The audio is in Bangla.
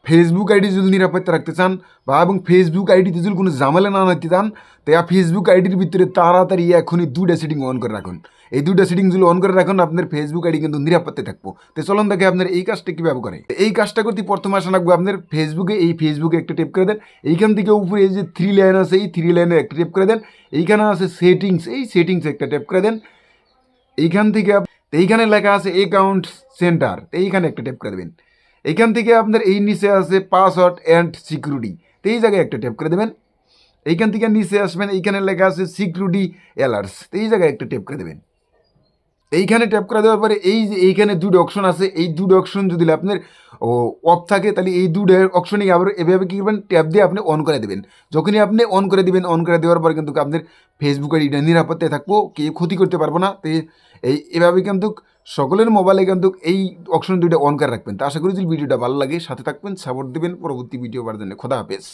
ফেসবুক আইডি যদি নিরাপত্তা রাখতে চান বা এবং ফেসবুক আইডিতে যদি কোনো ঝামেলা না নিতে চান, তো ফেসবুক আইডির ভিতরে তাড়াতাড়ি এখনই 2টা সেটিং অন করে রাখুন। এই 2টা সেটিং যদি অন করে রাখুন, আপনার ফেসবুক আইডি কিন্তু নিরাপত্তায় থাকবো। তো চলুন দেখে আপনার এই কাজটা কীভাবে করে। এই কাজটা করতে প্রথমে আসা লাগবে আপনার ফেসবুকে একটা টেপ করে দেন। এইখান থেকে উপরে এই যে 3 লাইন আছে, এই 3 লাইনে একটা টেপ করে দেন। এইখানে আছে সেটিংস, এই সেটিংসে একটা টেপ করে দেন। এইখান থেকে এইখানে লেখা আছে অ্যাকাউন্ট সেন্টার, এইখানে একটা টেপ করে দেবেন। এইখান থেকে আপনার এই নিচে আছে পাসওয়ার্ড অ্যান্ড সিকিউরিটি, তো এই জায়গায় একটা টেপ করে দেবেন। এইখান থেকে নিচে আসবেন, এইখানে লেখা আছে সিকিউরিটি অ্যালার্টস, তো এই জায়গায় একটা টেপ করে দেবেন। এইখানে ট্যাপ করে দেওয়ার পরে এই যে এইখানে 2টা অপশন আছে, এই 2টা অপশন যদি আপনার অফ থাকে, তাহলে এই 2টা অপশনই আবার এভাবে কী করবেন, ট্যাপ দিয়ে আপনি অন করে দেবেন। যখনই আপনি অন করে দেবেন, অন করে দেওয়ার পরে কিন্তু আপনার ফেসবুক আইডিটা নিরাপত্তায় থাকবো, কেউ ক্ষতি করতে পারবো না। তো এভাবে কিন্তু সকলের মোবাইলে কিন্তু এই অপশন 2টা অন করে রাখবেন। তো আশা করি যদি ভিডিওটা ভালো লাগে সাথে থাকবেন, সাপোর্ট দেবেন পরবর্তী ভিডিও পাওয়ার জন্য। খোদা হাফেজ।